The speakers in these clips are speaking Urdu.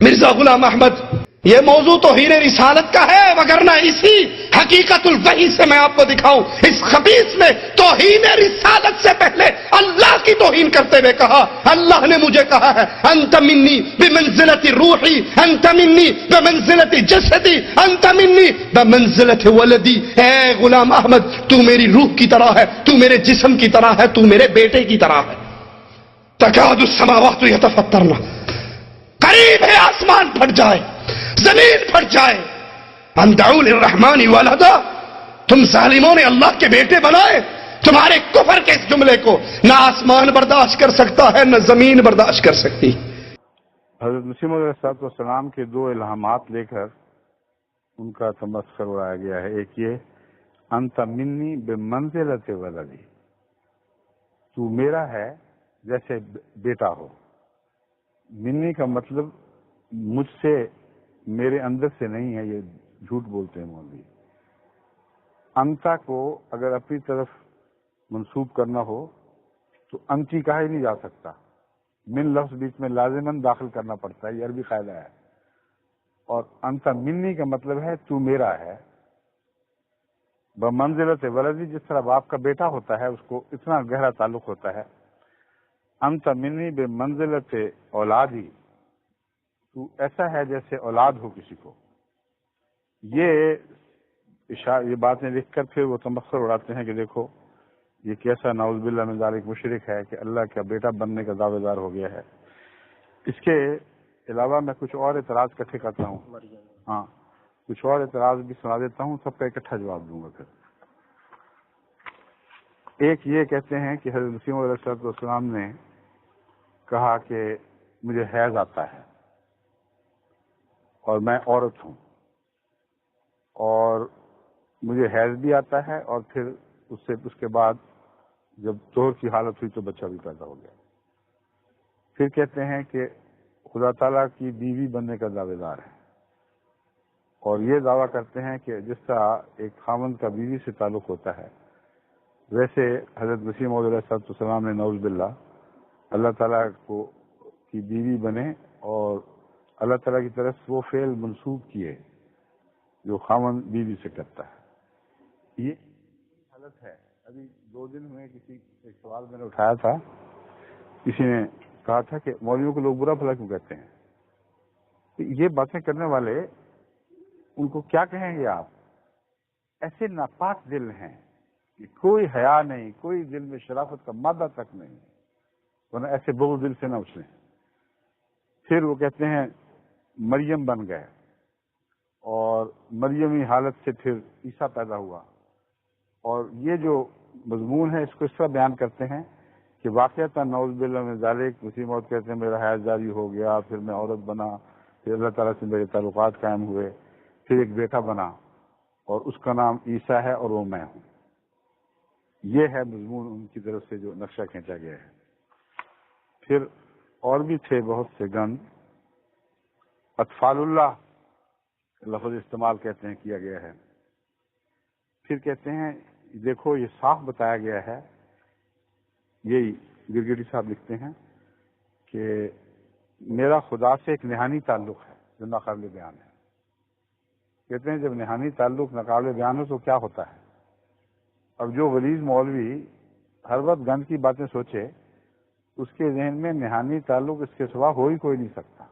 مرزا غلام احمد، یہ موضوع توہین رسالت کا ہے، وگرنہ اسی حقیقت الوحی سے میں آپ کو دکھاؤں، اس خبیث نے توہین رسالت سے پہلے اللہ کی توہین کرتے ہوئے کہا، اللہ نے مجھے کہا ہے انت منی بمنزلت روحی، انت منی بمنزلت جسدی، انت منی بمنزلت ولدی۔ اے غلام احمد، تو میری روح کی طرح ہے، تو میرے جسم کی طرح ہے، تو میرے بیٹے کی طرح ہے۔ تکاد السماوات یتفطرن، قریب ہے آسمان پھٹ جائے، زمین پھٹ جائے۔ ان دعوا للرحمن ولدا، تم ظالموں نے اللہ کے بیٹے بنائے۔ تمہارے کفر کے اس جملے کو نہ آسمان برداشت کر سکتا ہے، نہ زمین برداشت کر سکتی۔ حضرت مسیح موعود علیہ السلام کے دو الہامات لے کر ان کا تمسخر اڑایا گیا ہے۔ ایک یہ انت منی بمنزلت ولدی، تو میرا ہے جیسے بیٹا ہو۔ منی کا مطلب مجھ سے، میرے اندر سے نہیں ہے، یہ جھوٹ بولتے ہیں مولوی۔ انتا کو اگر اپنی طرف منسوب کرنا ہو تو انتی کہا ہی نہیں جا سکتا، من لفظ بیچ میں لازماً داخل کرنا پڑتا ہے، یہ عربی قاعدہ ہے۔ اور انتا منی کا مطلب ہے تو میرا ہے۔ بمنزلت ولدی، جس طرح باپ کا بیٹا ہوتا ہے اس کو اتنا گہرا تعلق ہوتا ہے۔ انت منی بمنزلت اولادی، تو ایسا ہے جیسے اولاد ہو کسی کو۔ یہ باتیں لکھ کر پھر وہ تمسخر اڑاتے ہیں کہ دیکھو یہ کیسا نعوذ باللہ من ذالک مشرک ہے کہ اللہ کا بیٹا بننے کا دعوے دار ہو گیا ہے۔ اس کے علاوہ میں کچھ اور اعتراض اکٹھے کرتا ہوں، ہاں کچھ اور اعتراض بھی سنا دیتا ہوں، سب کا اکٹھا جواب دوں گا پھر۔ ایک یہ کہتے ہیں کہ حضرت مسیح موعود علیہ السلام نے کہا کہ مجھے حیض آتا ہے اور میں عورت ہوں، اور مجھے حیض بھی آتا ہے، اور پھر اس کے بعد جب طہر کی حالت ہوئی تو بچہ بھی پیدا ہو گیا۔ پھر کہتے ہیں کہ خدا تعالیٰ کی بیوی بننے کا دعوے دار ہے، اور یہ دعویٰ کرتے ہیں کہ جس طرح ایک خاوند کا بیوی سے تعلق ہوتا ہے، ویسے حضرت مسیح موعود علیہ السلام نے نعوذ باللہ اللہ تعالیٰ کی بیوی بنے اور اللہ تعالیٰ کی طرف وہ فعل منسوب کیے جو خاوند بیوی سے کرتا ہے۔ یہ حالت ہے۔ ابھی 2 دن ہوئے کسی ایک سوال میں نے اٹھایا تھا، کسی نے کہا تھا کہ مولویوں کو لوگ برا بھلا کیوں کہتے ہیں؟ یہ باتیں کرنے والے ان کو کیا کہیں گے آپ؟ ایسے ناپاک دل ہیں کہ کوئی حیا نہیں، کوئی دل میں شرافت کا مادہ تک نہیں، ورنہ ایسے بغض دل سے نہ اچھلیں۔ پھر وہ کہتے ہیں مریم بن گئے، اور مریمی حالت سے پھر عیسیٰ پیدا ہوا، اور یہ جو مضمون ہے اس کو اس طرح بیان کرتے ہیں کہ واقعتاً نعوذ باللہ من ذالک مسیح موعود کہتے ہیں میرا حیض جاری ہو گیا، پھر میں عورت بنا، پھر اللہ تعالیٰ سے میرے تعلقات قائم ہوئے، پھر ایک بیٹا بنا اور اس کا نام عیسیٰ ہے اور وہ میں ہوں۔ یہ ہے مضمون ان کی طرف سے جو نقشہ کھینچا گیا ہے۔ پھر اور بھی تھے بہت سے گن، اطفال اللہ لفظ استعمال کہتے ہیں کیا گیا ہے۔ پھر کہتے ہیں دیکھو یہ صاف بتایا گیا ہے، یہی گرگٹی صاحب لکھتے ہیں کہ میرا خدا سے ایک نہانی تعلق ہے جو ناقابل بیان ہے۔ کہتے ہیں جب نہانی تعلق ناقابل بیان ہو تو کیا ہوتا ہے؟ اب جو غلیظ مولوی ہر وقت گند کی باتیں سوچے، اس کے ذہن میں نہانی تعلق اس کے سوا ہو ہی کوئی نہیں سکتا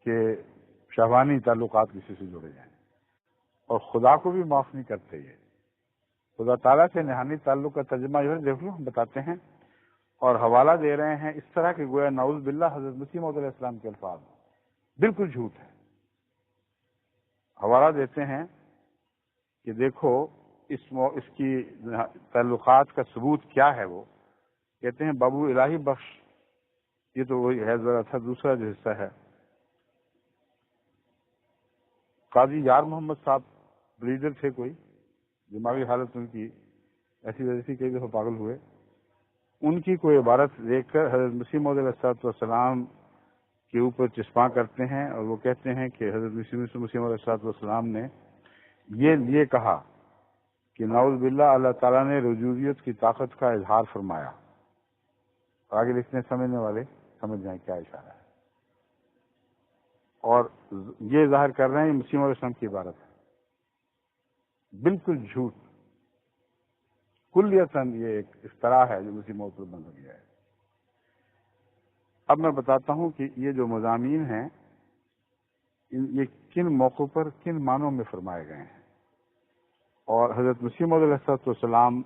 کہ شہوانی تعلقات کسی سے جڑے جائیں، اور خدا کو بھی معاف نہیں کرتے۔ یہ خدا تعالیٰ سے نہانی تعلق کا ترجمہ جو ہے دیکھ لو ہم بتاتے ہیں، اور حوالہ دے رہے ہیں اس طرح کہ گویا نعوذ باللہ حضرت مسیح موعود علیہ السلام کے الفاظ بالکل جھوٹ ہے۔ حوالہ دیتے ہیں کہ دیکھو اس کی تعلقات کا ثبوت کیا ہے۔ وہ کہتے ہیں بابو الہی بخش، یہ تو وہی ہے ذرا تھا، دوسرا جو حصہ ہے قاضی یار محمد صاحب بریڈر تھے، کوئی دماغی حالت ان کی ایسی ویسی، کئی دفعہ پاگل ہوئے۔ ان کی کوئی عبارت دیکھ کر حضرت مسیح موعود علیہ السلام کے اوپر چسپاں کرتے ہیں، اور وہ کہتے ہیں کہ حضرت مسیح موعود علیہ السلام نے یہ کہا کہ نعوذ باللہ اللہ تعالیٰ نے رجوعیت کی طاقت کا اظہار فرمایا۔ آگے لکھتے ہیں، سمجھنے والے سمجھ جائیں کیا اشارہ ہے۔ اور یہ ظاہر کر رہے ہیں مسیح علیہ السلام کی عبارت ہے. بالکل جھوٹ، کلیتاً یہ ایک افتراء ہے جو مسیح موعود پر بن گیا ہے. اب میں بتاتا ہوں کہ یہ جو مضامین ہیں یہ کن موقعوں پر کن معنوں میں فرمائے گئے ہیں، اور حضرت مسیح موعود علیہ السلام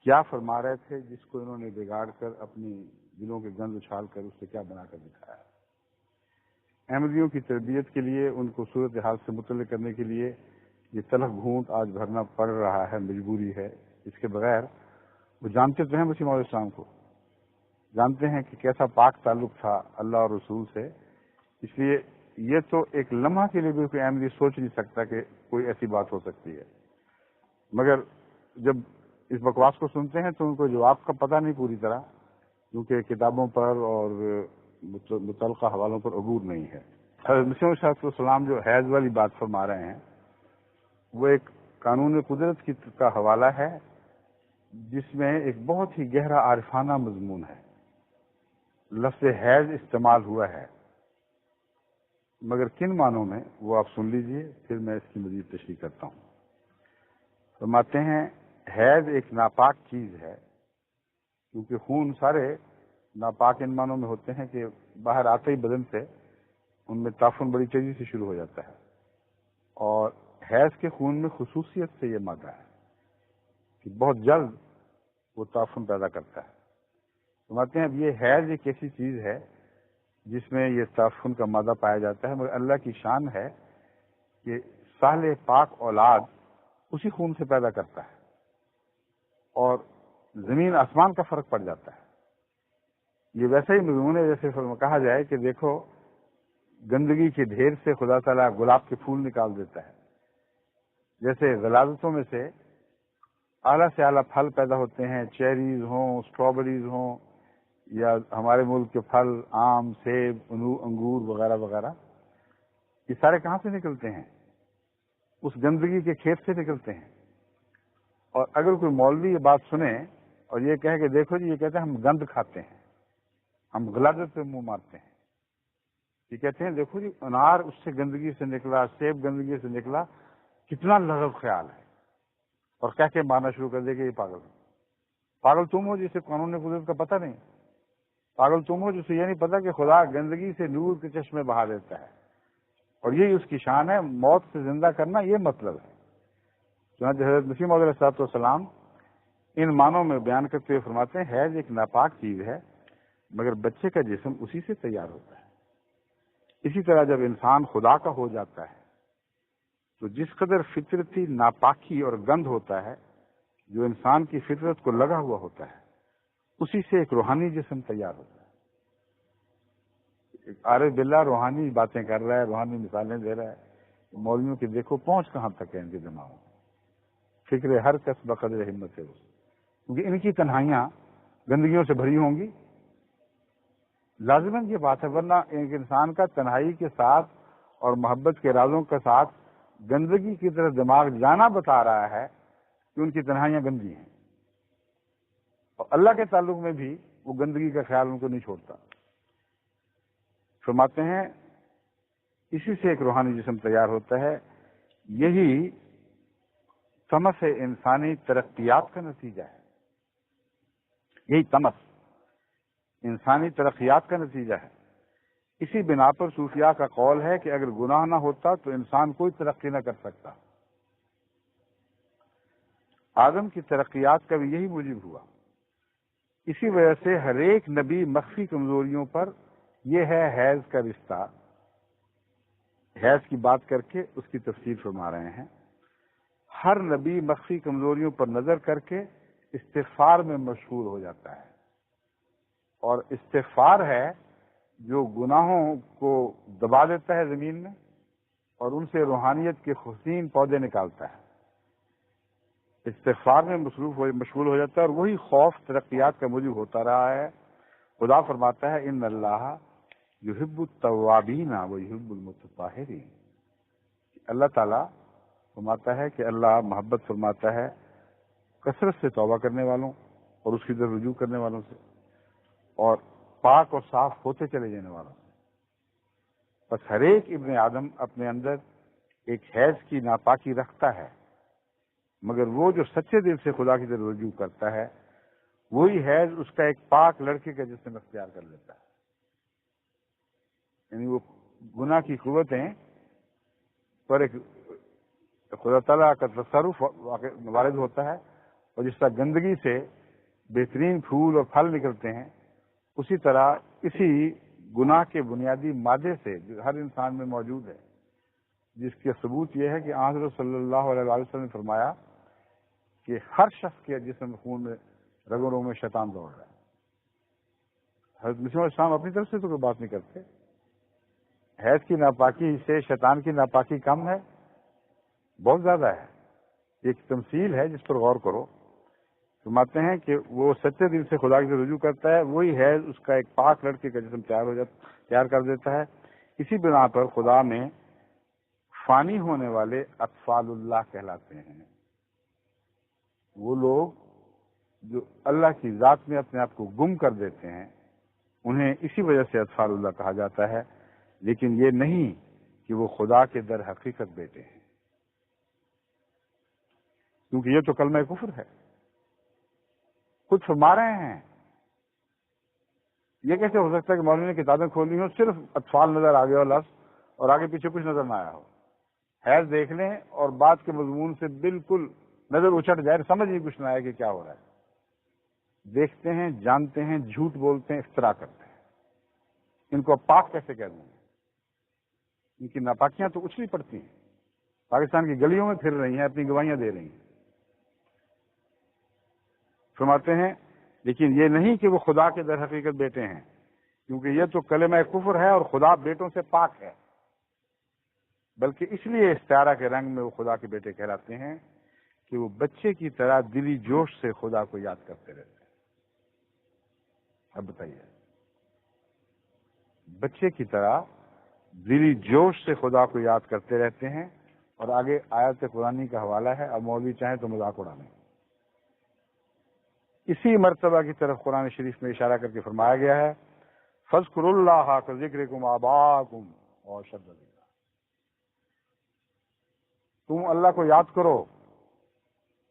کیا فرما رہے تھے جس کو انہوں نے بگاڑ کر اپنی دلوں کے گند اچھال کر اس سے کیا بنا کر دکھایا. احمدیوں کی تربیت کے لیے، ان کو صورتحال سے مطلع کرنے کے لیے یہ تلخ گھونٹ آج بھرنا پڑ رہا ہے، مجبوری ہے. اس کے بغیر وہ جانتے تو ہیں مسیح موعود علیہ السلام کو، جانتے ہیں کہ کیسا پاک تعلق تھا اللہ اور رسول سے. اس لیے یہ تو ایک لمحہ کے لیے بھی کوئی احمدی سوچ نہیں سکتا کہ کوئی ایسی بات ہو سکتی ہے. مگر جب اس بکواس کو سنتے ہیں تو ان کو جواب کا پتہ نہیں پوری طرح، کیونکہ کتابوں پر اور متعلقہ حوالوں پر عبور نہیں ہے. حضرت مسیح علیہ السلام جو حیض والی بات فرما رہے ہیں وہ ایک قانون قدرت کا حوالہ ہے جس میں ایک بہت ہی گہرا عارفانہ مضمون ہے. لفظ حیض استعمال ہوا ہے، مگر کن معنوں میں وہ آپ سن لیجئے، پھر میں اس کی مزید تشریح کرتا ہوں. فرماتے ہیں حیض ایک ناپاک چیز ہے، کیونکہ خون سارے ناپاک ان معنوں میں ہوتے ہیں کہ باہر آتے ہی بدن سے ان میں تعفن بڑی تیزی سے شروع ہو جاتا ہے. اور حیض کے خون میں خصوصیت سے یہ مادہ ہے کہ بہت جلد وہ تعفن پیدا کرتا ہے. فرماتے ہیں اب یہ حیض ایک ایسی چیز ہے جس میں یہ تعفن کا مادہ پایا جاتا ہے، مگر اللہ کی شان ہے کہ صالح پاک اولاد اسی خون سے پیدا کرتا ہے اور زمین آسمان کا فرق پڑ جاتا ہے. یہ ویسا ہی مضمون ہے جیسے کہا جائے کہ دیکھو گندگی کے ڈھیر سے خدا تعالیٰ گلاب کے پھول نکال دیتا ہے. جیسے غلاظتوں میں سے اعلیٰ سے اعلیٰ پھل پیدا ہوتے ہیں، چیریز ہوں، اسٹرابریز ہوں، یا ہمارے ملک کے پھل آم، سیب، انگور وغیرہ وغیرہ، یہ سارے کہاں سے نکلتے ہیں؟ اس گندگی کے کھیت سے نکلتے ہیں. اور اگر کوئی مولوی یہ بات سنے اور یہ کہے کہ دیکھو جی، یہ کہتے ہیں ہم گند کھاتے ہیں، ہم غلاظت پہ منہ مارتے ہیں، یہ کہتے ہیں دیکھو جی انار اس سے گندگی سے نکلا، سیب گندگی سے نکلا، کتنا لغو خیال ہے، اور کہہ کے مارنا شروع کر دے کہ یہ پاگل ہے. پاگل تم ہو جسے قانون قدرت کا پتہ نہیں، پاگل تم ہو جسے یہ نہیں پتا کہ خدا گندگی سے نور کے چشمے بہا دیتا ہے، اور یہی اس کی شان ہے. موت سے زندہ کرنا یہ مطلب ہے. چنانچہ حضرت مسیح موعود علیہ السلام ان معنوں میں بیان کرتے ہوئے فرماتے ہیں حیض ایک ناپاک چیز ہے، مگر بچے کا جسم اسی سے تیار ہوتا ہے. اسی طرح جب انسان خدا کا ہو جاتا ہے تو جس قدر فطرتی ناپاکی اور گند ہوتا ہے جو انسان کی فطرت کو لگا ہوا ہوتا ہے، اسی سے ایک روحانی جسم تیار ہوتا ہے. ایک عارف باللہ روحانی باتیں کر رہا ہے، روحانی مثالیں دے رہا ہے، مولویوں کی دیکھو پہنچ کہاں تک ہے ان کے دماغ میں. فکر ہر کس بقدر ہمت ہے، کیونکہ ان کی تنہائیاں گندگیوں سے بھری ہوں گی. لازماً یہ بات ہے، ورنہ ایک انسان کا تنہائی کے ساتھ اور محبت کے رازوں کے ساتھ گندگی کی طرف دماغ جانا بتا رہا ہے کہ ان کی تنہائیاں گندی ہیں، اور اللہ کے تعلق میں بھی وہ گندگی کا خیال ان کو نہیں چھوڑتا. فرماتے ہیں اسی سے ایک روحانی جسم تیار ہوتا ہے. یہی تمس انسانی ترقیات کا نتیجہ ہے. یہی تمس انسانی ترقیات کا نتیجہ ہے. اسی بنا پر صوفیاء کا قول ہے کہ اگر گناہ نہ ہوتا تو انسان کوئی ترقی نہ کر سکتا. آدم کی ترقیات کا بھی یہی موجب ہوا. اسی وجہ سے ہر ایک نبی مخفی کمزوریوں پر، یہ ہے حیض کا رشتہ، حیض کی بات کر کے اس کی تفسیر فرما رہے ہیں. ہر نبی مخفی کمزوریوں پر نظر کر کے استغفار میں مشغول ہو جاتا ہے، اور استغفار ہے جو گناہوں کو دبا دیتا ہے زمین میں اور ان سے روحانیت کے حسین پودے نکالتا ہے. استغفار میں مشغول ہو جاتا ہے، اور وہی خوف ترقیات کا موجب ہوتا رہا ہے. خدا فرماتا ہے ان اللہ یحب التوابین ویحب المتطہرین. اللہ تعالیٰ فرماتا ہے کہ اللہ محبت فرماتا ہے کثرت سے توبہ کرنے والوں اور اس کی طرف رجوع کرنے والوں سے، اور پاک اور صاف ہوتے چلے جانے والوں سے. بس ہر ایک ابن آدم اپنے اندر ایک حیض کی ناپاکی رکھتا ہے، مگر وہ جو سچے دل سے خدا کی طرف رجوع کرتا ہے وہی حیض اس کا ایک پاک لڑکے کا جسم اختیار کر لیتا ہے. یعنی وہ گناہ کی قوتیں پر ایک خدا تعالیٰ کا تصرف وارد ہوتا ہے، اور جس طرح گندگی سے بہترین پھول اور پھل نکلتے ہیں، اسی طرح اسی گناہ کے بنیادی مادے سے جو ہر انسان میں موجود ہے، جس کا ثبوت یہ ہے کہ حضرت صلی اللہ علیہ وسلم نے فرمایا کہ ہر شخص کے جسم خون میں رگوں رگوں میں شیطان دوڑ رہا ہے. حضرت مسیح علیہ السلام اپنی طرف سے تو کوئی بات نہیں کرتے. حیض کی ناپاکی سے شیطان کی ناپاکی کم ہے؟ بہت زیادہ ہے. ایک تمثیل ہے جس پر غور کرو. فرماتے ہیں کہ وہ سچے دل سے خدا کی طرف رجوع کرتا ہے، وہی حیض اس کا ایک پاک لڑکے کا جسم تیار کر دیتا ہے. اسی بنا پر خدا میں فانی ہونے والے اطفال اللہ کہلاتے ہیں. وہ لوگ جو اللہ کی ذات میں اپنے آپ کو گم کر دیتے ہیں انہیں اسی وجہ سے اطفال اللہ کہا جاتا ہے، لیکن یہ نہیں کہ وہ خدا کے در حقیقت بیٹے ہیں، کیونکہ یہ تو کلمہ کفر ہے. خود فرما رہے ہیں. یہ کیسے ہو سکتا ہے کہ مولوی نے کتابیں کھولی ہوں صرف اطفال نظر آ گیا ہو لفظ اور آگے پیچھے کچھ نظر نہ آیا ہو؟ حیض دیکھ لیں اور بات کے مضمون سے بالکل نظر اچٹ جائے، سمجھ ہی کچھ نہ آئے کہ کیا ہو رہا ہے. دیکھتے ہیں، جانتے ہیں، جھوٹ بولتے ہیں، افترا کرتے ہیں. ان کو پاک کیسے کہہ دیں گے؟ ان کی ناپاکیاں تو اچھلی پڑتی ہیں، پاکستان کی گلیوں میں پھر رہی ہیں، اپنی گواہیاں دے رہی ہیں. فرماتے ہیں لیکن یہ نہیں کہ وہ خدا کے در حقیقت بیٹے ہیں، کیونکہ یہ تو کلمہ کفر ہے اور خدا بیٹوں سے پاک ہے، بلکہ اس لیے استعارہ کے رنگ میں وہ خدا کے بیٹے کہلاتے ہیں کہ وہ بچے کی طرح دلی جوش سے خدا کو یاد کرتے رہتے ہیں. اب بتائیے، بچے کی طرح دلی جوش سے خدا کو یاد کرتے رہتے ہیں. اور آگے آیت قرآنی کا حوالہ ہے، اب مولوی چاہیں تو مذاق اڑا لیں. اسی مرتبہ کی طرف قرآن شریف میں اشارہ کر کے فرمایا گیا ہے فَاذْكُرُوا اللَّهَ كَذِكْرِكُمْ آبَاءَكُمْ وَأَشَدَّ ذِكْرًا. تم اللہ کو یاد کرو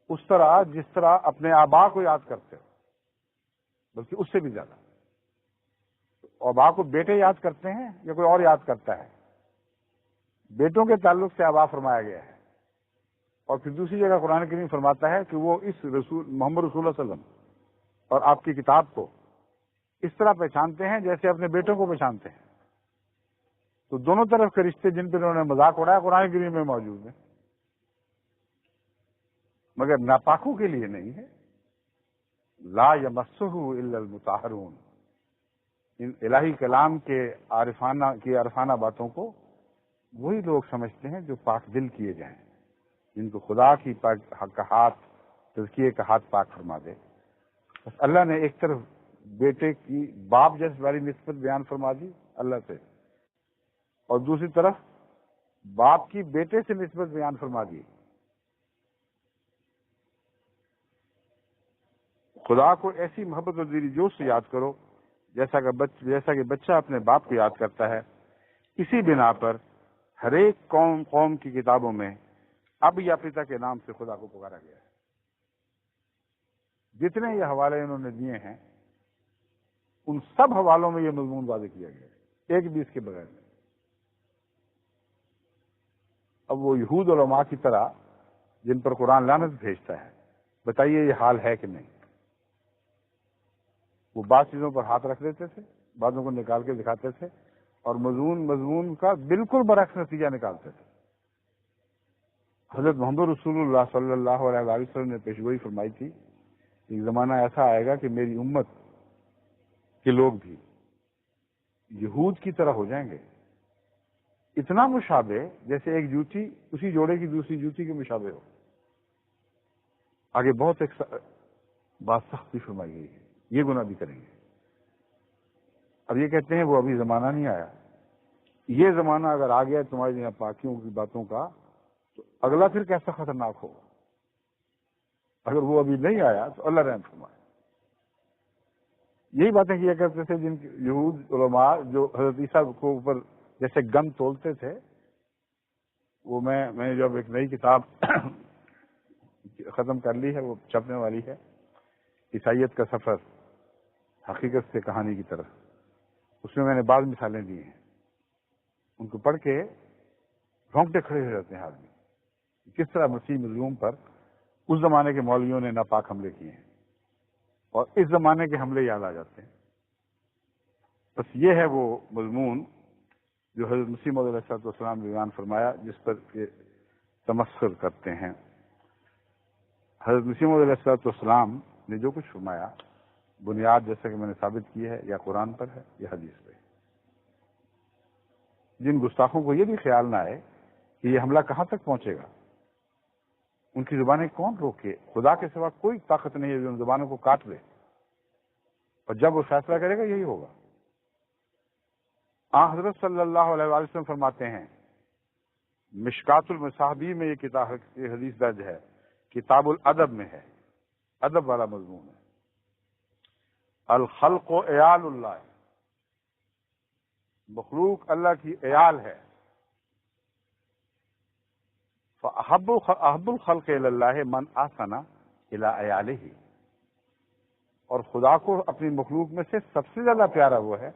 اس طرح جس طرح اپنے آبا کو یاد کرتے ہو، بلکہ اس سے بھی زیادہ. آبا کو بیٹے یاد کرتے ہیں یا کوئی اور یاد کرتا ہے؟ بیٹوں کے تعلق سے آبا فرمایا گیا ہے. اور پھر دوسری جگہ قرآن کریم فرماتا ہے کہ وہ اس رسول محمد رسول اللہ صلی اللہ علیہ وسلم اور آپ کی کتاب کو اس طرح پہچانتے ہیں جیسے اپنے بیٹوں کو پہچانتے ہیں. تو دونوں طرف کے رشتے جن پہ انہوں نے مذاق اڑایا قرآن کریم میں موجود ہیں، مگر ناپاکوں کے لیے نہیں ہے. لا یمسہ الا المطہرون. ان الہی کلام کے عارفانہ باتوں کو وہی لوگ سمجھتے ہیں جو پاک دل کیے جائیں، جن کو خدا کی کا ہاتھ تزکیے کا ہاتھ پاک فرما دے. بس اللہ نے ایک طرف بیٹے کی باپ جیسی والی نسبت بیان فرما دی اللہ سے، اور دوسری طرف باپ کی بیٹے سے نسبت بیان فرما دی. خدا کو ایسی محبت اور دلی جوش سے یاد کرو جیسا کہ بچہ اپنے باپ کو یاد کرتا ہے. اسی بنا پر ہر ایک قوم کی کتابوں میں اب یا پتا کے نام سے خدا کو پکارا گیا ہے. جتنے یہ حوالے انہوں نے دیے ہیں ان سب حوالوں میں یہ مضمون واضح کیا گیا ہے، ایک بھی اس کے بغیر نہیں. اب وہ یہود علماء کی طرح جن پر قرآن لعنت بھیجتا ہے، بتائیے یہ حال ہے کہ نہیں؟ وہ بعض چیزوں پر ہاتھ رکھ دیتے تھے، بعضوں کو نکال کے دکھاتے تھے، اور مضمون کا بالکل برعکس نتیجہ نکالتے تھے. حضرت محمد رسول اللہ صلی اللہ علیہ وسلم نے پیشگوئی فرمائی تھی ایک زمانہ ایسا آئے گا کہ میری امت کے لوگ بھی یہود کی طرح ہو جائیں گے، اتنا مشابہ جیسے ایک جوتی اسی جوڑے کی دوسری جوتی کے مشابہ ہو. آگے بہت ایک بات سختی فرمائی گئی ہے، یہ گناہ بھی کریں گے. اب یہ کہتے ہیں وہ ابھی زمانہ نہیں آیا. یہ زمانہ اگر آ گیا تمہاری یہاں پاکیوں کی باتوں کا تو اگلا پھر کیسا خطرناک ہوگا. اگر وہ ابھی نہیں آیا تو اللہ رحم فرمائے. یہی باتیں کیا کرتے تھے جن یہود علماء جو حضرت عیسیٰ کو اوپر جیسے گن تولتے تھے، وہ میں جب ایک نئی کتاب ختم کر لی ہے، وہ چھپنے والی ہے، عیسائیت کا سفر حقیقت سے کہانی کی طرف، اس میں نے بعض مثالیں دی ہیں، ان کو پڑھ کے رونگٹے کھڑے ہو جاتے ہیں آدمی، کس طرح مسیح مظلوم پر اس زمانے کے مولویوں نے ناپاک حملے کیے ہیں، اور اس زمانے کے حملے یاد آ جاتے ہیں۔ بس یہ ہے وہ مضمون جو حضرت مسیح موعود علیہ السلام نے بیان فرمایا، جس پر یہ تمسخر کرتے ہیں۔ حضرت مسیح موعود علیہ السلام نے جو کچھ فرمایا، بنیاد جیسا کہ میں نے ثابت کی ہے، یا قرآن پر ہے یا حدیث پہ۔ جن گستاخوں کو یہ بھی خیال نہ آئے کہ یہ حملہ کہاں تک پہنچے گا، ان کی زبانیں کون روکے؟ خدا کے سوا کوئی طاقت نہیں ہے جو ان زبانوں کو کاٹ لے، اور جب وہ فیصلہ کرے گا یہی ہوگا۔ حضرت صلی اللہ علیہ وآلہ وسلم فرماتے ہیں، مشکات المصابیح میں یہ کتاب یہ حدیث درج ہے، کتاب الادب میں ہے، ادب والا مضمون ہے۔ الخلق عیال اللہ، مخلوق اللہ کی عیال ہے۔ فاحب الخلق الی اللہ من احسن الی عیالہ، اور خدا کو اپنی مخلوق میں سے سب سے زیادہ پیارا وہ ہے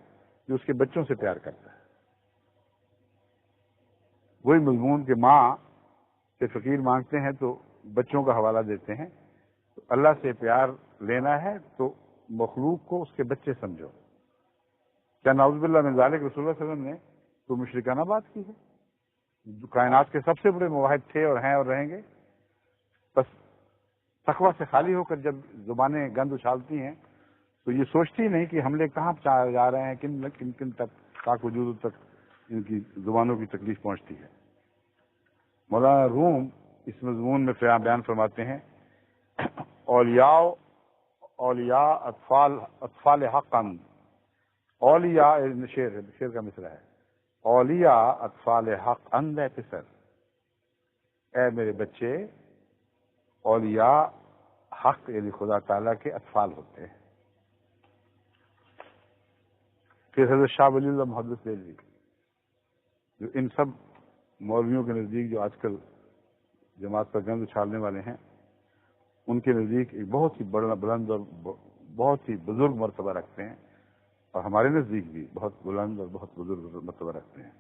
جو اس کے بچوں سے پیار کرتا ہے۔ وہی مضمون کہ ماں سے فقیر مانگتے ہیں تو بچوں کا حوالہ دیتے ہیں، تو اللہ سے پیار لینا ہے تو مخلوق کو اس کے بچے سمجھو۔ کیا نعوذ باللہ من ذالک رسول اللہ صلی اللہ علیہ وسلم نے تو مشرکانہ بات کی ہے؟ جو کائنات کے سب سے بڑے موحد تھے اور ہیں اور رہیں گے، بس تقویٰ سے خالی ہو کر جب زبانیں گند اچھالتی ہیں تو یہ سوچتی نہیں کہ حملے کہاں جا رہے ہیں، کن تک پاک وجود تک ان کی زبانوں کی تکلیف پہنچتی ہے۔ مولانا روم اس مضمون میں بیان فرماتے ہیں، اولیاء اطفال حقا، اولیاء شعر کا مصرع ہے، اولیاء اطفال حق اندے پسر، اے میرے بچے، اولیاء حق یعنی خدا تعالیٰ کے اطفال ہوتے ہیں۔ پھر حضرت شاہ ولی اللہ محدث دہلوی، جو ان سب مولویوں کے نزدیک جو آج کل جماعت پر گند اچھالنے والے ہیں، ان کے نزدیک ایک بہت ہی بلند اور بہت ہی بزرگ مرتبہ رکھتے ہیں، اور ہمارے نزدیک بھی بہت بلند اور بہت بزرگ مرتبہ رکھتے ہیں۔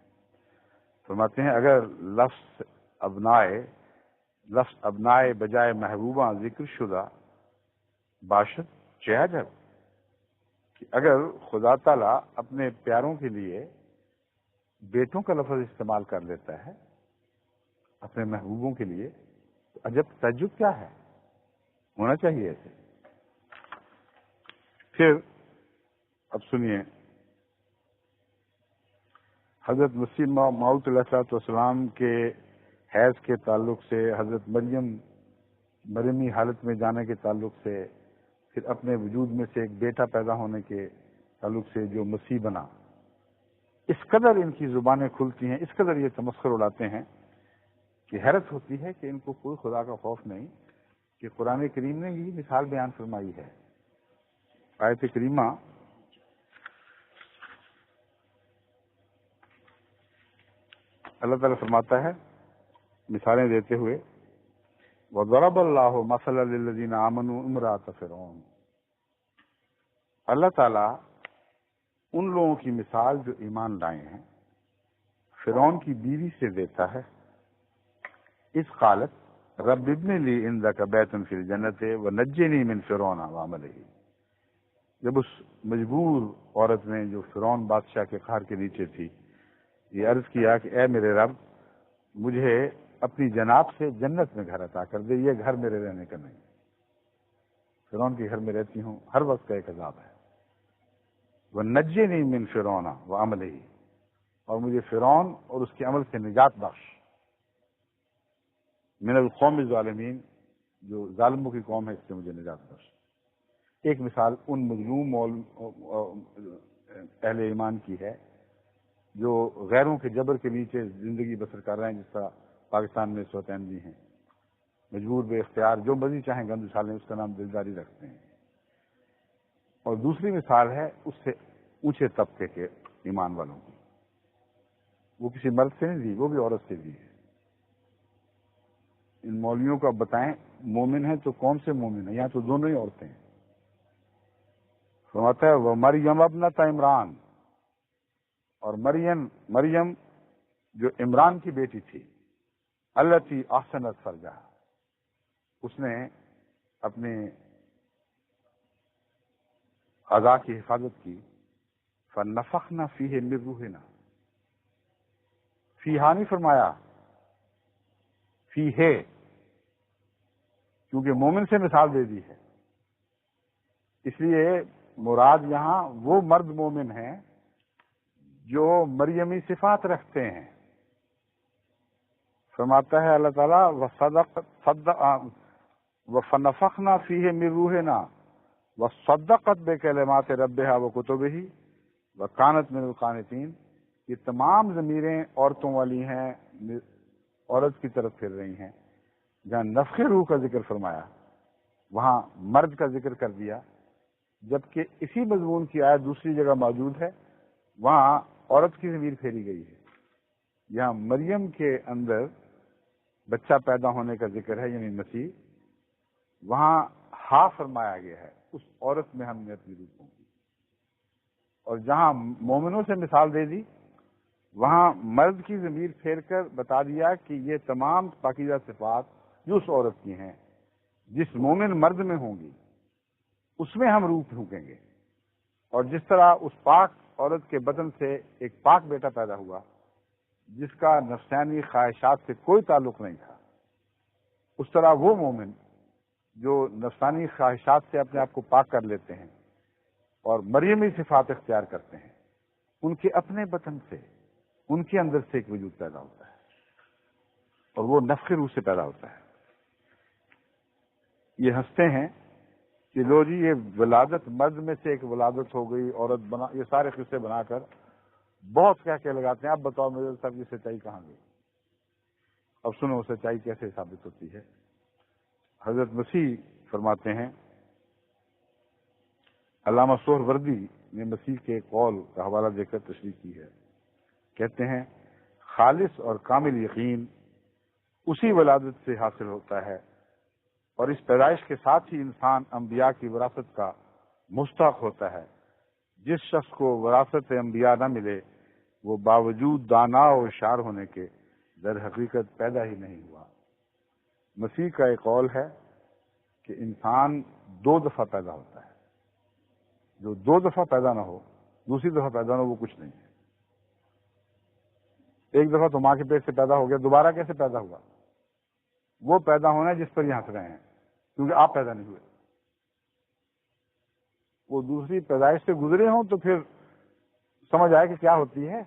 فرماتے ہیں، اگر لفظ ابنائے بجائے محبوبہ ذکر شدہ باشد چہ عجب، کہ اگر خدا تعالیٰ اپنے پیاروں کے لیے بیٹوں کا لفظ استعمال کر لیتا ہے اپنے محبوبوں کے لیے، تو عجب تعجب کیا ہے، ہونا چاہیے ایسے۔ پھر اب سنیے، حضرت مسیح موعود علیہ السلام کے حیض کے تعلق سے، حضرت مریمی حالت میں جانے کے تعلق سے، پھر اپنے وجود میں سے ایک بیٹا پیدا ہونے کے تعلق سے جو مسیح بنا، اس قدر ان کی زبانیں کھلتی ہیں، اس قدر یہ تمسخر اڑاتے ہیں کہ حیرت ہوتی ہے کہ ان کو کوئی خدا کا خوف نہیں، کہ قرآن کریم نے یہ مثال بیان فرمائی ہے۔ آیت کریمہ اللہ تعالیٰ فرماتا ہے مثالیں دیتے ہوئے، وَضَرَبَ اللَّهُ مَثَلًا لِلَّذِينَ آمَنُوا امْرَأَتَ فِرْعَوْنَ، اللہ تعالیٰ ان لوگوں کی مثال جو ایمان لائے ہیں فرعون کی بیوی سے دیتا ہے، اس قالت رب ابن لی عندک بیتا فی الجنت ونجنی من فرعون وعملہ، جب اس مجبور عورت نے جو فرعون بادشاہ کے قہر کے نیچے تھی یہ عرض کیا کہ اے میرے رب، مجھے اپنی جناب سے جنت میں گھر عطا کر دے، یہ گھر میرے رہنے کا نہیں، فرعون کے گھر میں رہتی ہوں، ہر وقت کا ایک عذاب ہے۔ وَنَجِّنِي مِن فِرْعَوْنَ وَعَمَلِهِ، اور مجھے فرعون اور اس کے عمل سے نجات بخش، من القوم الظالمین، جو ظالموں کی قوم ہے، اس سے مجھے نجات بخش۔ ایک مثال ان مظلوم اہل ایمان کی ہے جو غیروں کے جبر کے نیچے زندگی بسر کر رہے ہیں، جس طرح پاکستان میں صوتین بھی ہیں، مجبور بے اختیار جو مرضی چاہیں گند اچھالیں، اس کا نام دلداری رکھتے ہیں۔ اور دوسری مثال ہے اس سے اونچے طبقے کے ایمان والوں کی، وہ کسی مرد سے نہیں دی، وہ بھی عورت سے دی ہے۔ ان مولویوں کو اب بتائیں مومن ہیں تو کون سے مومن ہیں؟ یہاں تو دونوں ہی عورتیں ہیں۔ فرماتا ہے وہ مریم ابنۃ عمران، اور مریم جو عمران کی بیٹی تھی، التی احسنت فرجہ، اس نے اپنے اعضاء کی حفاظت کی، فنفخنا فیہ من روحنا، فیہا نہیں فرمایا فیہ، کیونکہ مومن سے مثال دے دی ہے، اس لیے مراد یہاں وہ مرد مومن ہیں جو مریمی صفات رکھتے ہیں۔ فرماتا ہے اللہ تعالیٰ وَفَنَفَخْنَا فِيهِ مِن رُوحِنَا وَصَدَّقَتْ بِكَلِمَاتِ رَبِّهَا وَكُتُبِهِ وَكَانَتْ مِنَ الْقَانِتِينَ، یہ تمام ضمیریں عورتوں والی ہیں، عورت کی طرف پھر رہی ہیں۔ جہاں نفخ روح کا ذکر فرمایا وہاں مرد کا ذکر کر دیا، جبکہ اسی مضمون کی آیت دوسری جگہ موجود ہے، وہاں عورت کی ضمیر پھیری گئی ہے۔ یہاں مریم کے اندر بچہ پیدا ہونے کا ذکر ہے، یعنی مسیح، وہاں ہا فرمایا گیا ہے، اس عورت میں ہم نے اپنی روح پھونکی۔ اور جہاں مومنوں سے مثال دے دی، وہاں مرد کی ضمیر پھیر کر بتا دیا کہ یہ تمام پاکیزہ صفات جو اس عورت کی ہیں، جس مومن مرد میں ہوں گی اس میں ہم روح پھونکیں گے۔ اور جس طرح اس پاک عورت کے بدن سے ایک پاک بیٹا پیدا ہوا جس کا نفسانی خواہشات سے کوئی تعلق نہیں تھا، اس طرح وہ مومن جو نفسانی خواہشات سے اپنے آپ کو پاک کر لیتے ہیں اور مریمی صفات اختیار کرتے ہیں، ان کے اپنے بدن سے، ان کے اندر سے ایک وجود پیدا ہوتا ہے، اور وہ نفخ روح سے پیدا ہوتا ہے۔ یہ ہنستے ہیں کہ لو جی یہ ولادت مرد میں سے ایک ولادت ہو گئی، عورت بنا، یہ سارے قصے بنا کر بہت کیا لگاتے ہیں۔ اب بتاؤ میرے صاحب یہ سچائی کہاں گئی؟ اب سنو سچائی کیسے ثابت ہوتی ہے۔ حضرت مسیح فرماتے ہیں، علامہ سہروردی نے مسیح کے قول کا حوالہ دے کر تشریح کی ہے، کہتے ہیں خالص اور کامل یقین اسی ولادت سے حاصل ہوتا ہے، اور اس پیدائش کے ساتھ ہی انسان انبیاء کی وراثت کا مستحق ہوتا ہے۔ جس شخص کو وراثت انبیاء نہ ملے وہ باوجود دانا اور ہوشیار ہونے کے در حقیقت پیدا ہی نہیں ہوا۔ مسیح کا ایک قول ہے کہ انسان 2 دفعہ پیدا ہوتا ہے، جو 2 دفعہ پیدا نہ ہو، دوسری دفعہ پیدا نہ ہو، وہ کچھ نہیں ہے۔ ایک دفعہ تو ماں کے پیٹ سے پیدا ہو گیا، دوبارہ کیسے پیدا ہوا؟ وہ پیدا ہونا ہے جس پر یہ ہنس رہے ہیں، کیونکہ آپ پیدا نہیں ہوئے۔ وہ دوسری پیدائش سے گزرے ہوں تو پھر سمجھ آئے کہ کیا ہوتی ہے۔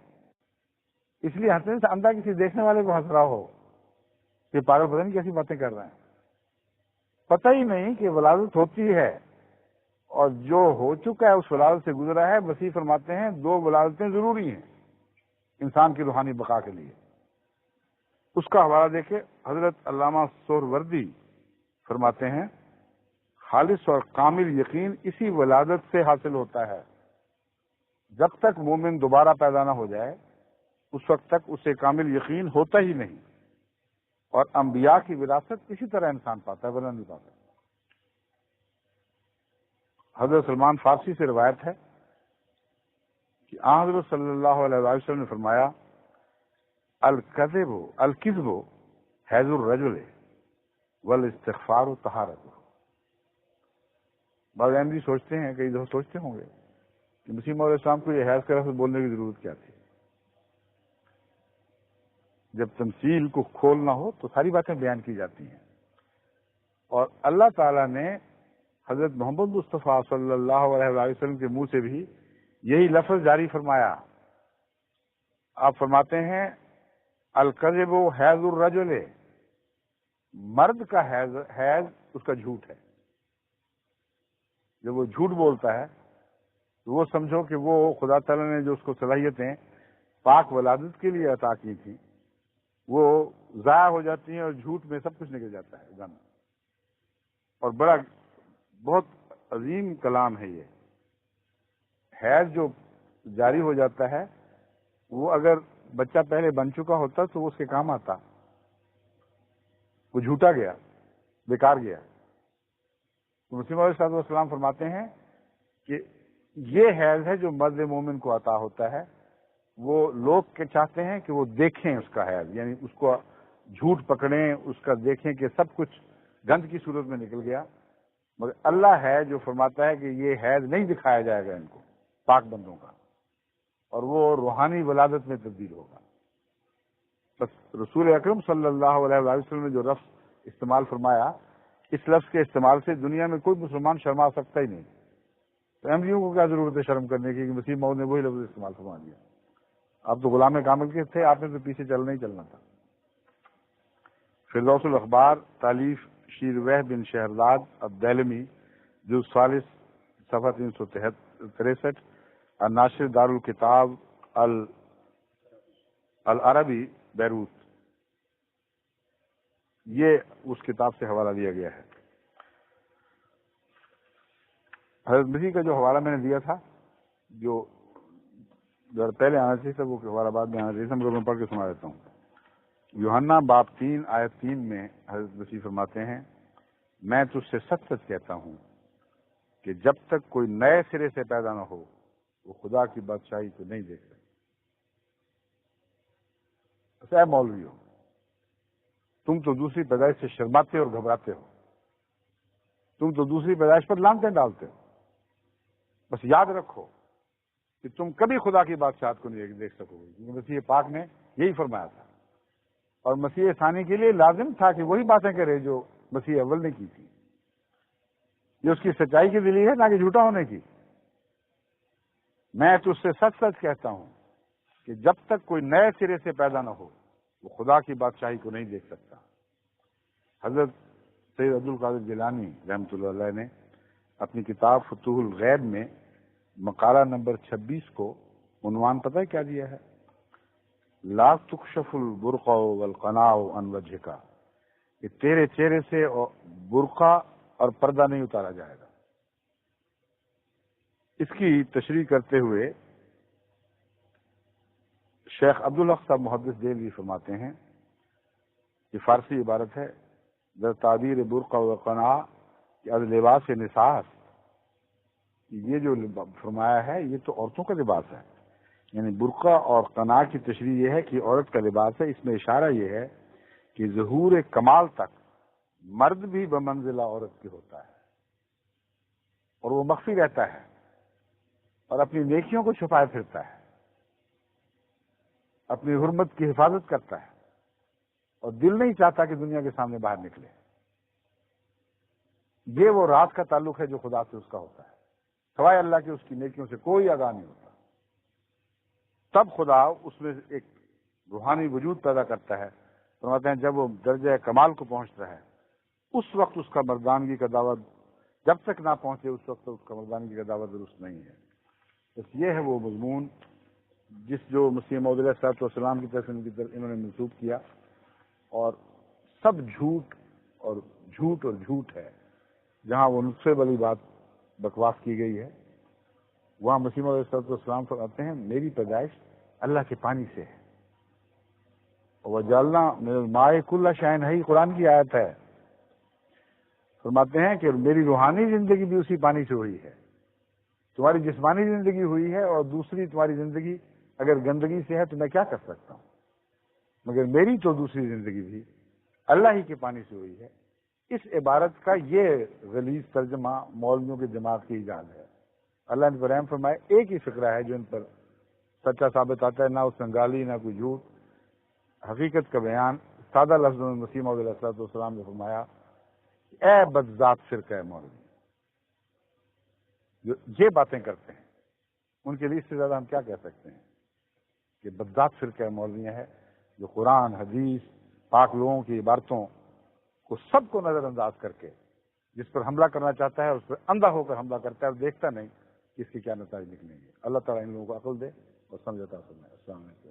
اس لیے ہنسنے سے اندھا کسی دیکھنے والے کو ہنس رہا ہو کہ پاگل پتہ نہیں کیسی باتیں کر رہے ہیں، پتہ ہی نہیں کہ ولادت ہوتی ہے، اور جو ہو چکا ہے اس ولادت سے گزرا ہے۔ مسیح فرماتے ہیں 2 ولادتیں ضروری ہیں انسان کی روحانی بقا کے لیے۔ اس کا حوالہ دیکھیں، حضرت علامہ سہروردی فرماتے ہیں خالص اور کامل یقین اسی ولادت سے حاصل ہوتا ہے۔ جب تک مومن دوبارہ پیدا نہ ہو جائے اس وقت تک اسے کامل یقین ہوتا ہی نہیں، اور انبیاء کی وراثت اسی طرح انسان پاتا ہے، ورنہ نہیں پاتا۔ حضرت سلمان فارسی سے روایت ہے کہ آن حضرت صلی اللہ علیہ وسلم نے فرمایا الکذب حیض الرجل والاستغفار طہارتہ۔ بعض احمدی سوچتے ہیں، کئی دفعہ سوچتے ہوں گے کہ مسیح موعود علیہ السلام کو یہ حیض کا لفظ بولنے کی ضرورت کیا تھی؟ جب تمثیل کو کھولنا ہو تو ساری باتیں بیان کی جاتی ہیں، اور اللہ تعالیٰ نے حضرت محمد مصطفیٰ صلی اللہ علیہ وسلم کے منہ سے بھی یہی لفظ جاری فرمایا۔ آپ فرماتے ہیں الکذب حیض الرجل، مرد کا حیض اس کا جھوٹ ہے۔ جب وہ جھوٹ بولتا ہے تو وہ سمجھو کہ وہ خدا تعالیٰ نے جو اس کو صلاحیتیں پاک ولادت کے لیے عطا کی تھیں وہ ضائع ہو جاتی ہیں، اور جھوٹ میں سب کچھ نکل جاتا ہے گانا۔ اور بہت عظیم کلام ہے یہ۔ حیض جو جاری ہو جاتا ہے وہ اگر بچہ پہلے بن چکا ہوتا تو وہ اس کے کام آتا، وہ جھوٹا گیا، بیکار گیا۔ تو مسیح علیہ السلام فرماتے ہیں کہ یہ حیض ہے جو مرد مومن کو عطا ہوتا ہے، وہ لوگ چاہتے ہیں کہ وہ دیکھیں اس کا حیض، یعنی اس کو جھوٹ پکڑیں، اس کا دیکھیں کہ سب کچھ گند کی صورت میں نکل گیا، مگر اللہ ہے جو فرماتا ہے کہ یہ حیض نہیں دکھایا جائے گا ان کو، پاک بندوں کا، اور وہ روحانی ولادت میں تبدیل ہوگا۔ بس رسول اکرم صلی اللہ علیہ وسلم نے جو لفظ استعمال فرمایا، اس لفظ کے استعمال سے دنیا میں کوئی مسلمان شرما سکتا ہی نہیں، تو احمدیوں کو کیا ضرورت ہے شرم کرنے کی کہ مسیح موعود نے وہی لفظ استعمال فرما دیا۔ آپ تو غلام کامل کے تھے، آپ نے تو پیچھے چلنا ہی چلنا تھا۔ فردوس الاخبار تالیف شیر وحید بن شہرزاد الدیلمی، جز 40 صفحہ 363، الناشر دار الکتاب العربی بیروت، یہ اس کتاب سے حوالہ دیا گیا ہے۔ حضرت مسیح کا جو حوالہ میں نے دیا تھا، جو پہلے آنا چاہیے تھا، وہ حوالہ بعد میں آنا چاہیے تھا، مگر میں پڑھ کے سنا دیتا ہوں۔ یوحنا باب 3 آیت 3 میں حضرت مسیح فرماتے ہیں، میں تجھ سے سچ سچ کہتا ہوں کہ جب تک کوئی نئے سرے سے پیدا نہ ہو وہ خدا کی بادشاہی کو نہیں دیکھ سکتا۔ اے مولویو، تم تو دوسری پیدائش سے شرماتے اور گھبراتے ہو، تم تو دوسری پیدائش پر لانتیں ڈالتے ہو، بس یاد رکھو کہ تم کبھی خدا کی بادشاہت کو نہیں دیکھ سکو گے، کیونکہ مسیح پاک نے یہی فرمایا تھا، اور مسیح ثانی کے لیے لازم تھا کہ وہی باتیں کرے جو مسیح اول نے کی تھی۔ یہ اس کی سچائی کی دلیل ہے، نہ کہ جھوٹا ہونے کی۔ میں تجھ سے سچ سچ کہتا ہوں کہ جب تک کوئی نئے سرے سے پیدا نہ ہو وہ خدا کی بادشاہی کو نہیں دیکھ سکتا۔ حضرت سید عبد القادر جیلانی رحمۃ اللہ علیہ نے اپنی کتاب فتوح الغیب میں مقالہ نمبر 26 کو عنوان پتہ ہے کیا دیا ہے؟ لا تکشف البرقع والقناع عن وجهک، کہ تیرے چہرے سے برقع اور پردہ نہیں اتارا جائے گا۔ اس کی تشریح کرتے ہوئے شیخ عبدالحق صاحب محدث دہلوی فرماتے ہیں، یہ فارسی عبارت ہے، در تعبیر برقع و قناع از لباس نساء، یہ جو فرمایا ہے یہ تو عورتوں کا لباس ہے، یعنی برقع اور قناع کی تشریح یہ ہے کہ عورت کا لباس ہے۔ اس میں اشارہ یہ ہے کہ ظہور کمال تک مرد بھی بمنزلہ عورت کے ہوتا ہے، اور وہ مخفی رہتا ہے اور اپنی نیکیوں کو چھپائے پھرتا ہے، اپنی حرمت کی حفاظت کرتا ہے، اور دل نہیں چاہتا کہ دنیا کے سامنے باہر نکلے۔ یہ وہ رات کا تعلق ہے جو خدا سے اس کا ہوتا ہے، سوائے اللہ کے اس کی نیکیوں سے کوئی آگاہ نہیں ہوتا۔ تب خدا اس میں ایک روحانی وجود پیدا کرتا ہے۔ فرماتے ہیں جب وہ درجہ کمال کو پہنچتا ہے اس وقت اس کا مردانگی کا دعویٰ، جب تک نہ پہنچے اس وقت اس کا مردانگی کا دعویٰ درست نہیں ہے۔ بس یہ ہے وہ مضمون جس جو مسیح موعود علیہ الصلوۃ والسلام کی طرف انہوں نے منسوب کیا، اور سب جھوٹ اور جھوٹ ہے۔ جہاں وہ نطفے والی بات بکواس کی گئی ہے، وہاں مسیح موعود علیہ الصلوۃ والسلام فرماتے ہیں میری پیدائش اللہ کے پانی سے ہے، وَجَعَلْنَا مِنَ الْمَاءِ كُلَّ شَيْءٍ حَيٍّ، قرآن کی آیت ہے۔ فرماتے ہیں کہ میری روحانی زندگی بھی اسی پانی سے ہوئی ہے۔ تمہاری جسمانی زندگی ہوئی ہے اور دوسری تمہاری زندگی اگر گندگی سے ہے تو میں کیا کر سکتا ہوں، مگر میری تو دوسری زندگی بھی اللہ ہی کے پانی سے ہوئی ہے۔ اس عبارت کا یہ غلیظ ترجمہ مولویوں کے دماغ کی ایجاد ہے۔ اللہ نے رحم فرمائے، ایک ہی فقرہ ہے جو ان پر سچا ثابت آتا ہے، نہ اس میں گالی نہ کوئی جھوٹ، حقیقت کا بیان سادہ لفظوں میں مسیح موعود علیہ السلام نے فرمایا، اے بدذات فرقہ مولوی، جو یہ باتیں کرتے ہیں ان کے لیے اس سے زیادہ ہم کیا کہہ سکتے ہیں کہ بدذات فرقہ مولوی ہے، جو قرآن حدیث پاک لوگوں کی عبارتوں کو سب کو نظر انداز کر کے جس پر حملہ کرنا چاہتا ہے اس پر اندھا ہو کر حملہ کرتا ہے اور دیکھتا نہیں کہ اس کے کیا نتائج نکلیں گے۔ اللہ تعالیٰ ان لوگوں کو عقل دے اور سمجھتا فرمائے۔ السلام علیکم۔